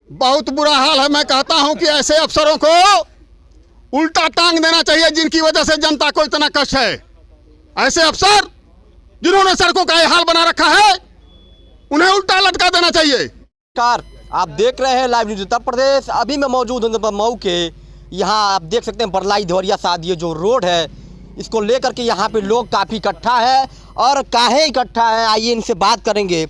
बहुत बुरा हाल है। मैं कहता हूं कि ऐसे अफसरों को उल्टा टांग देना चाहिए जिनकी वजह से जनता को इतना कष्ट है। ऐसे अफसर जिन्होंने सड़कों का ये हाल बना रखा है, उन्हें उल्टा लटका देना चाहिए। नमस्कार, आप देख रहे हैं लाइव न्यूज उत्तर प्रदेश। अभी मैं मौजूद हूँ मऊ के। यहाँ आप देख सकते हैं बरलाई धवरिया साध ये जो रोड है, इसको लेकर के यहाँ पे लोग काफ़ी इकट्ठा है। और काहे इकट्ठा है, आइए इनसे बात करेंगे।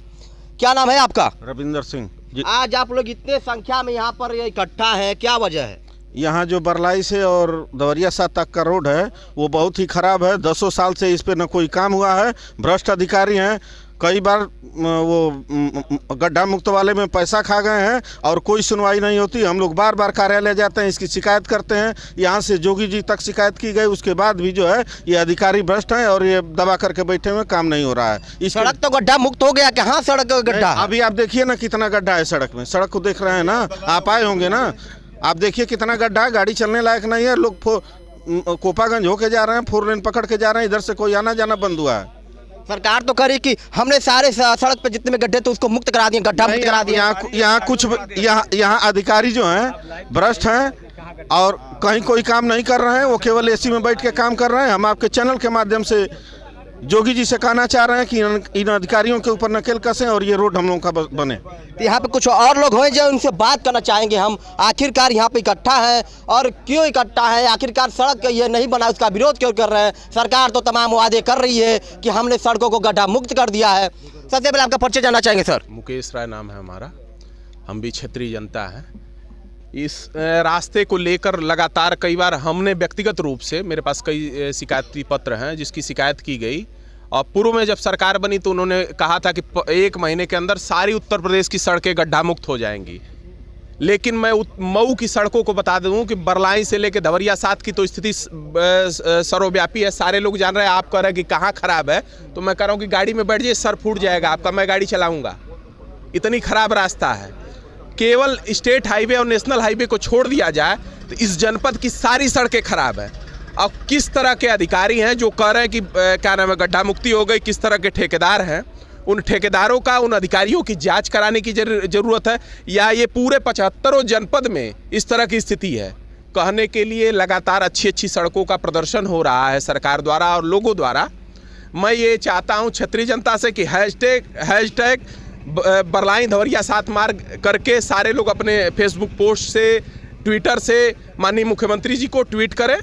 क्या नाम है आपका? रविंदर सिंह जी। आज आप लोग इतने संख्या में यहाँ पर इकट्ठा है, क्या वजह है? यहाँ जो बरलाई से और दवरिया साथ तक का रोड है वो बहुत ही ख़राब है। 10 साल से इस पे न कोई काम हुआ है। भ्रष्ट अधिकारी हैं, कई बार वो गड्ढा मुक्त वाले में पैसा खा गए हैं और कोई सुनवाई नहीं होती। हम लोग बार बार कार्यालय जाते हैं, इसकी शिकायत करते हैं। यहाँ से जोगी जी तक शिकायत की गई, उसके बाद भी जो है ये अधिकारी भ्रष्ट हैं और ये दबा करके बैठे हुए, काम नहीं हो रहा है। इस सड़क तो गड्ढा मुक्त हो गया, कहाँ सड़क गड्ढा? अभी आप देखिए ना कितना गड्ढा है सड़क में। सड़क को देख रहे हैं ना, आप आए होंगे ना, आप देखिए कितना गड्ढा है। गाड़ी चलने लायक नहीं है। लोग कोपागंज होके जा रहे हैं, 4 लेन पकड़ के जा रहे हैं। इधर से कोई आना जाना बंद हुआ है। सरकार तो करी कि हमने सारे सड़क पे जितने में गड्ढे तो उसको मुक्त करा दिए, गड्ढा मुक्त करा दिया। यहाँ अधिकारी जो हैं भ्रष्ट हैं और कहीं कोई काम नहीं कर रहे हैं। वो केवल एसी में बैठ के काम कर रहे हैं। हम आपके चैनल के माध्यम से जोगी जी से कहना चाह रहे हैं कि इन अधिकारियों के ऊपर नकेल कसें और ये रोड हम लोगों का बने। तो यहाँ पे कुछ और लोग हैं जो उनसे बात करना चाहेंगे हम। आखिरकार यहाँ पे इकट्ठा है और क्यों इकट्ठा है, आखिरकार सड़क ये नहीं बना उसका विरोध क्यों कर रहे हैं? सरकार तो तमाम वादे कर रही है कि हमने सड़कों को गड्ढा मुक्त कर दिया है। सबसे पहले आपका परिचय जानना चाहेंगे सर। मुकेश राय नाम है हमारा, हम भी क्षेत्रीय जनता हैं। इस रास्ते को लेकर लगातार कई बार हमने व्यक्तिगत रूप से, मेरे पास कई शिकायती पत्र हैं जिसकी शिकायत की गई। और पूर्व में जब सरकार बनी तो उन्होंने कहा था कि 1 महीने के अंदर सारी उत्तर प्रदेश की सड़कें गड्ढा मुक्त हो जाएंगी। लेकिन मैं मऊ की सड़कों को बता दूं कि बरलाई से लेकर धवरिया साथ की तो स्थिति सर्वव्यापी है। सारे लोग जान रहे हैं। आप कह रहे हैं कि कहाँ खराब है, तो मैं कह रहा हूँ कि गाड़ी में बैठ जाइए, सर फूट जाएगा आपका, मैं गाड़ी चलाऊँगा। इतनी खराब रास्ता है। केवल स्टेट हाईवे और नेशनल हाईवे को छोड़ दिया जाए तो इस जनपद की सारी सड़कें खराब है। अब किस तरह के अधिकारी हैं जो कह रहे हैं कि क्या नाम है गड्ढा मुक्ति हो गई, किस तरह के ठेकेदार हैं, उन ठेकेदारों का, उन अधिकारियों की जांच कराने की जरूरत है। या ये पूरे 75 जनपद में इस तरह की स्थिति है? कहने के लिए लगातार अच्छी सड़कों का प्रदर्शन हो रहा है सरकार द्वारा और लोगों द्वारा। मैं ये चाहता हूँ क्षेत्रीय जनता से कि हैशटैग बरलाई धवरिया साथ मार्ग करके सारे लोग अपने फेसबुक पोस्ट से, ट्विटर से माननीय मुख्यमंत्री जी को ट्वीट करें।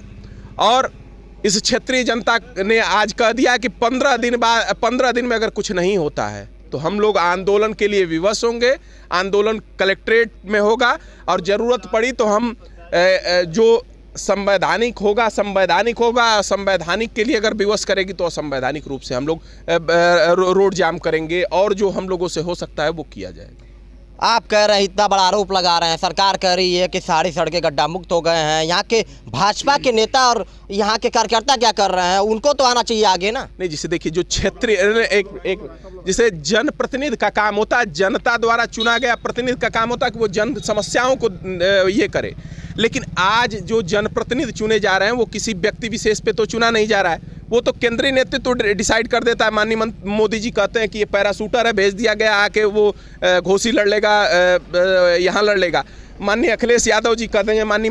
और इस क्षेत्रीय जनता ने आज कह दिया कि 15 दिन में अगर कुछ नहीं होता है तो हम लोग आंदोलन के लिए विवश होंगे। आंदोलन कलेक्ट्रेट में होगा और ज़रूरत पड़ी तो हम जो संवैधानिक होगा। संवैधानिक के लिए अगर विवश करेगी तो असंवैधानिक रूप से हम लोग रोड जाम करेंगे और जो हम लोगों से हो सकता है वो किया जाएगा। आप कह रहे हैं, इतना बड़ा आरोप लगा रहे हैं, सरकार कह रही है कि सारी सड़कें गड्ढा मुक्त हो गए हैं। यहाँ के भाजपा के नेता और यहाँ के कार्यकर्ता क्या कर रहे हैं? उनको तो आना चाहिए आगे ना। नहीं, जिसे देखिए जो क्षेत्रीय एक जिसे जनप्रतिनिधि का काम होता है, जनता द्वारा चुना गया प्रतिनिधि का काम होता है कि वो जन समस्याओं को ये करे। लेकिन आज जो जनप्रतिनिधि चुने जा रहे हैं वो किसी व्यक्ति विशेष पे तो चुना नहीं जा रहा है, वो तो केंद्रीय नेतृत्व तो डिसाइड कर देता है। माननीय मोदी जी कहते हैं कि ये पैराशूटर है, भेज दिया गया, आके वो घोसी लड़ लेगा, यहाँ लड़ लेगा। माननीय अखिलेश यादव जी कह देंगे, माननीय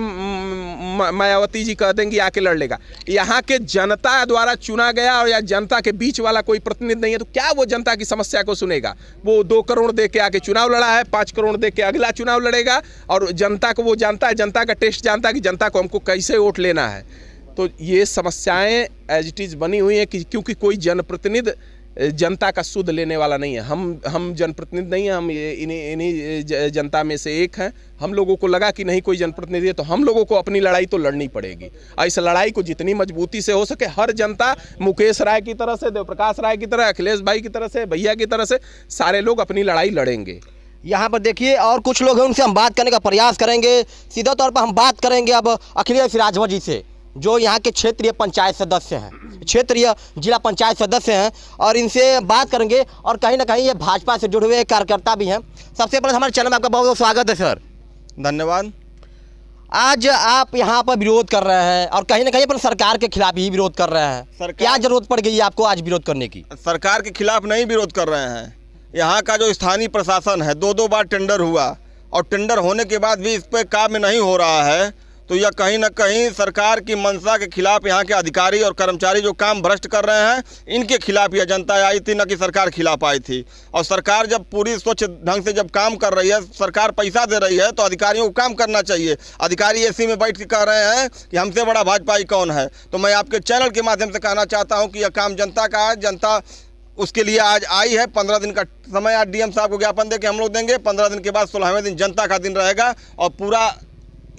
मायावती जी कह देंगे आके लड़ लेगा। यहाँ के जनता द्वारा चुना गया और या जनता के बीच वाला कोई प्रतिनिधि नहीं है, तो क्या वो जनता की समस्या को सुनेगा? वो 2 करोड़ दे के आके चुनाव लड़ा है, 5 करोड़ दे के अगला चुनाव लड़ेगा और जनता को वो जानता है, जनता का टेस्ट जानता है कि जनता को हमको कैसे वोट लेना है। तो ये समस्याएं एज इट इज़ बनी हुई हैं कि क्योंकि कोई जनप्रतिनिधि जनता का सुध लेने वाला नहीं है। हम जनप्रतिनिधि नहीं हैं, हम इन्हीं जनता में से एक हैं। हम लोगों को लगा कि नहीं कोई जनप्रतिनिधि है तो हम लोगों को अपनी लड़ाई तो लड़नी पड़ेगी। इस लड़ाई को जितनी मजबूती से हो सके हर जनता, मुकेश राय की तरह से, देवप्रकाश राय की तरह, अखिलेश भाई की तरह से, भैया की तरह से सारे लोग अपनी लड़ाई लड़ेंगे। यहाँ पर देखिए और कुछ लोग हैं, उनसे हम बात करने का प्रयास करेंगे। सीधा तौर पर हम बात करेंगे अब अखिलेश राजभर जी से, जो यहाँ के क्षेत्रीय पंचायत सदस्य हैं, क्षेत्रीय जिला पंचायत सदस्य हैं, और इनसे बात करेंगे। और कहीं ना कहीं ये भाजपा से जुड़े हुए कार्यकर्ता भी हैं। सबसे पहले हमारे चैनल में आपका बहुत बहुत स्वागत है सर। धन्यवाद। आज आप यहाँ पर विरोध कर रहे हैं और कहीं ना कहीं अपन सरकार के खिलाफ ही विरोध कर रहे हैं। क्या जरूरत पड़ गई है आपको आज विरोध करने की? सरकार के खिलाफ नहीं विरोध कर रहे हैं। यहाँ का जो स्थानीय प्रशासन है, 2 बार टेंडर हुआ, और टेंडर होने के बाद भी इस पर काम नहीं हो रहा है, तो यह कहीं ना कहीं सरकार की मंशा के खिलाफ यहाँ के अधिकारी और कर्मचारी जो काम भ्रष्ट कर रहे हैं, इनके खिलाफ यह जनता आई थी, न कि सरकार खिलाफ आई थी। और सरकार जब पूरी स्वच्छ ढंग से जब काम कर रही है, सरकार पैसा दे रही है, तो अधिकारियों को काम करना चाहिए। अधिकारी एसी में बैठ के कह रहे हैं कि हमसे बड़ा भाजपाई कौन है। तो मैं आपके चैनल के माध्यम से कहना चाहता हूँ कि यह काम जनता का है, जनता उसके लिए आज आई है। 15 दिन का समय आज डीएम साहब को ज्ञापन दे के हम लोग देंगे। 15 दिन के बाद 16वें दिन जनता का दिन रहेगा और पूरा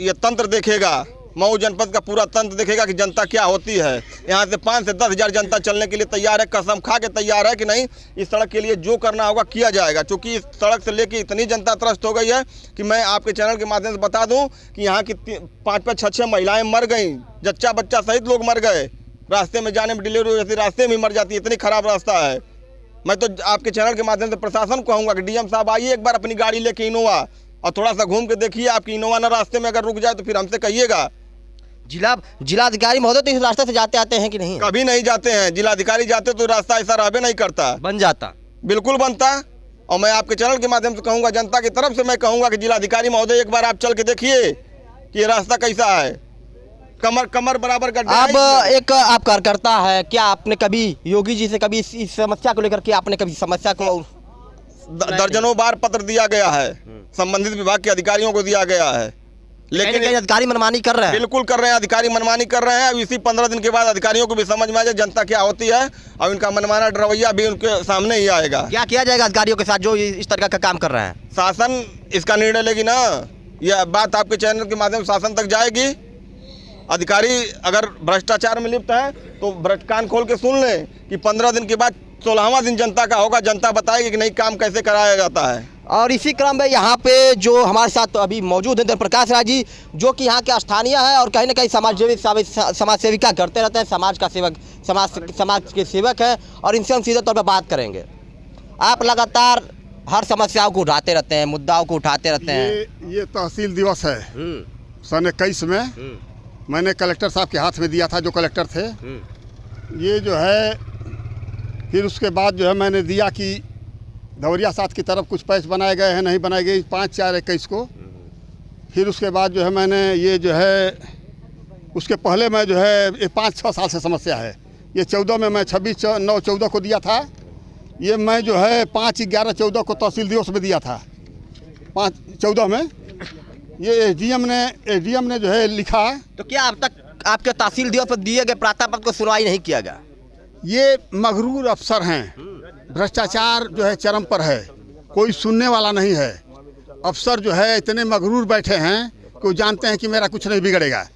ये तंत्र देखेगा, मऊ जनपद का पूरा तंत्र देखेगा कि जनता क्या होती है। यहाँ से 5 से 10 हज़ार जनता चलने के लिए तैयार है, कसम खा के तैयार है कि नहीं, इस सड़क के लिए जो करना होगा किया जाएगा। क्योंकि इस सड़क से लेके इतनी जनता त्रस्त हो गई है कि मैं आपके चैनल के माध्यम से बता दूं कि यहाँ की 5-5, 6-6 महिलाएं मर गई, जच्चा बच्चा सहित लोग मर गए। रास्ते में जाने में डिलीवरी जैसे रास्ते में मर जाती है, इतनी खराब रास्ता है। मैं तो आपके चैनल के माध्यम से प्रशासन को कहूँगा कि डीएम साहब आइए एक बार अपनी गाड़ी लेके इनोवा और थोड़ा सा घूम के देखिए। आपकी इनोवा ना रास्ते में अगर रुक जाए तो फिर हमसे कहिएगा। जिलाधिकारी महोदय तो इस रास्ते से जाते आते हैं कि नहीं? कभी नहीं जाते हैं। जिलाधिकारी जाते तो रास्ता ऐसा रहबे नहीं करता, बन जाता, बिल्कुल बनता। और मैं आपके चैनल के माध्यम से कहूँगा, जनता की तरफ से मैं कहूँगा कि जिलाधिकारी महोदय एक बार आप चल के देखिए कि ये रास्ता कैसा है, कमर बराबर गड्ढा। अब एक आप कार्यकर्ता है, क्या आपने कभी योगी जी से कभी इस समस्या को लेकर के आपने कभी समस्या को दर्जनों बार पत्र दिया गया है, संबंधित विभाग के अधिकारियों को दिया गया है, लेकिन अधिकारी मनमानी कर रहे हैं? बिल्कुल कर रहे हैं, अधिकारी मनमानी कर रहे हैं। अब इसी 15 दिन के बाद अधिकारियों को भी समझ में आ जाए जनता क्या होती है और इनका मनमाना रवैया भी उनके सामने ही आएगा। क्या किया जाएगा अधिकारियों के साथ जो इस तरह का काम कर रहे हैं? शासन इसका निर्णय लेगी ना, यह बात आपके चैनल के माध्यम से शासन तक जाएगी। अधिकारी अगर भ्रष्टाचार में लिप्त है तो कान खोल के सुन लें कि 15 दिन के बाद 16वां दिन जनता का होगा, जनता बताएगी कि नहीं काम कैसे कराया जाता है। और इसी क्रम में यहाँ पे जो हमारे साथ अभी मौजूद हैं प्रकाश राज जी, जो कि यहाँ के स्थानीय है और कहीं ना कहीं समाज सेविका करते रहते हैं, समाज का सेवक, समाज के सेवक हैं, और इनसे हम सीधे तौर पर बात करेंगे। आप लगातार हर समस्याओं को उठाते रहते हैं, मुद्दाओं को उठाते रहते हैं। ये तहसील दिवस है सन 21 में मैंने कलेक्टर साहब के हाथ में दिया था, जो कलेक्टर थे। ये जो है फिर उसके बाद जो है मैंने दिया कि धवरिया साथ की तरफ कुछ पैसे बनाए गए हैं, नहीं बनाए गए, 5/4/21 को। फिर उसके बाद जो है मैंने ये जो है उसके पहले मैं जो है ये 5-6 साल से समस्या है। ये 14 में मैं 26/9/14 को दिया था। ये मैं जो है 5/11/14 को तहसील दिवस में दिया था। 5/14 में ये एसडीएम ने जो है लिखा। तो क्या अब तक आपके तहसील दिवस पर दिए गए प्रार्थना पत्र को सुनवाई नहीं किया गया? ये मगरूर अफसर हैं, भ्रष्टाचार जो है चरम पर है, कोई सुनने वाला नहीं है। अफसर जो है इतने मगरूर बैठे हैं कि वो जानते हैं कि मेरा कुछ नहीं बिगड़ेगा।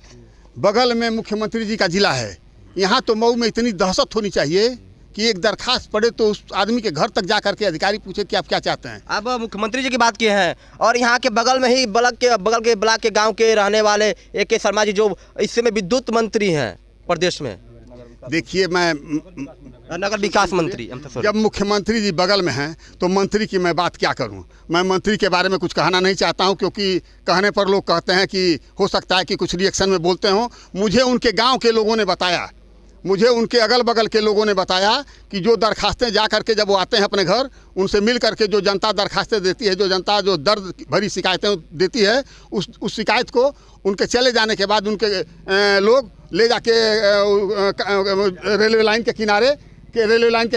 बगल में मुख्यमंत्री जी का जिला है, यहाँ तो मऊ में इतनी दहशत होनी चाहिए कि एक दरखास्त पड़े तो उस आदमी के घर तक जा करके अधिकारी पूछे कि आप क्या चाहते हैं। अब मुख्यमंत्री जी की बात की है, और यहाँ के बगल में ही बगल के ब्लॉक के गांव के रहने वाले AK शर्मा जी, जो इस समय विद्युत मंत्री हैं प्रदेश में। देखिए, मैं नगर विकास मंत्री, जब मुख्यमंत्री जी बगल में हैं तो मंत्री की मैं बात क्या करूं। मैं मंत्री के बारे में कुछ कहना नहीं चाहता हूं, क्योंकि कहने पर लोग कहते हैं कि हो सकता है कि कुछ रिएक्शन में बोलते हों। मुझे उनके गांव के लोगों ने बताया, मुझे उनके अगल बगल के लोगों ने बताया कि जो दरखास्तें जा करके जब वो आते हैं अपने घर, उनसे मिल करके जो जनता दरखास्तें देती है, जो जनता जो दर्द भरी शिकायतें देती है, उस शिकायत को उनके चले जाने के बाद उनके लोग ले जाके रेलवे लाइन के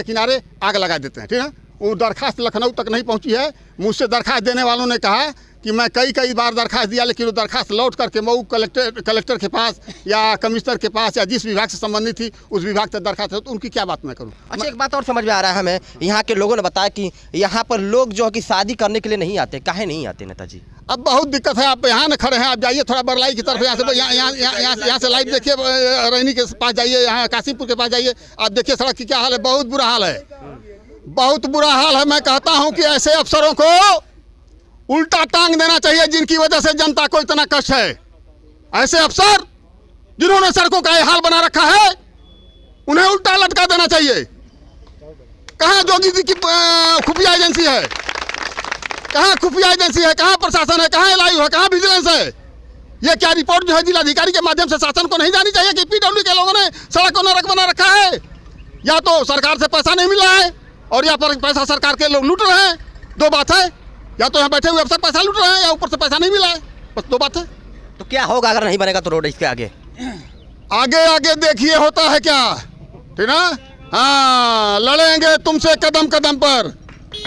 किनारे आग लगा देते हैं। ठीक है, वो दरखास्त लखनऊ तक नहीं पहुंची है। मुझसे दरखास्त देने वालों ने कहा कि मैं कई बार दरखास्त दिया, लेकिन वो दरखास्त लौट करके मऊ कलेक्टर के पास या कमिश्नर के पास या जिस विभाग से संबंधित थी उस विभाग तक दरखास्त है, तो उनकी क्या बात मैं करूं। अच्छा, एक बात और समझ में आ रहा है हमें, यहाँ के लोगों ने बताया कि यहाँ पर लोग जो है कि शादी करने के लिए नहीं आते। काहे नहीं आते नेताजी? अब बहुत दिक्कत है। आप यहाँ न खड़े हैं, आप जाइए थोड़ा बरलाई की तरफ, यहाँ से लाइव देखिए, रैनी के पास जाइए, यहाँ काशीपुर के पास जाइए, आप देखिए सड़क की क्या हाल है। बहुत बुरा हाल है, बहुत बुरा हाल है। मैं कहता हूँ कि ऐसे अफसरों को उल्टा टांग देना चाहिए जिनकी वजह से जनता को इतना कष्ट है। ऐसे अफसर जिन्होंने सड़कों का ये हाल बना रखा है, उन्हें उल्टा लटका देना चाहिए। कहाँ जोगी जी की खुफिया एजेंसी है, कहाँ खुफिया एजेंसी है, कहाँ प्रशासन है, कहाँ एलआईयू है, कहाँ विजिलेंस है। ये क्या रिपोर्ट जो है जिलाधिकारी के माध्यम से शासन को नहीं जानी चाहिए कि पीडब्ल्यू के लोगों ने सड़क को नरक बना रखा है? या तो सरकार से पैसा नहीं मिल रहा है और या पर पैसा सरकार के लोग लूट रहे हैं, दो बात है। या तो यहाँ बैठे हुए अफसर पैसा लूट रहे हैं या ऊपर से पैसा नहीं मिला है, बस दो बात है। तो क्या होगा अगर नहीं बनेगा तो रोड इसके आगे? आगे आगे देखिए होता है क्या, ठीक ना। हाँ, लड़ेंगे तुमसे कदम कदम पर,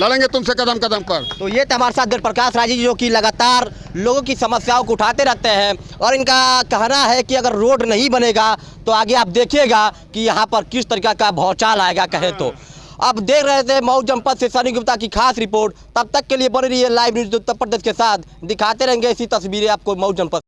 लड़ेंगे तुमसे कदम कदम पर। तो ये थे हमारे साथ जय प्रकाश राजी जो कि लगातार लोगों की समस्याओं को उठाते रहते हैं और इनका कहना है कि अगर रोड नहीं बनेगा तो आगे आप देखिएगा कि यहाँ पर किस तरीके का भौचाल आएगा कहे तो। अब देख रहे थे मऊ जनपद से सनी गुप्ता की खास रिपोर्ट। तब तक के लिए बने रहिए लाइव न्यूज़ उत्तर प्रदेश के साथ, दिखाते रहेंगे ऐसी तस्वीरें आपको मऊ जनपद।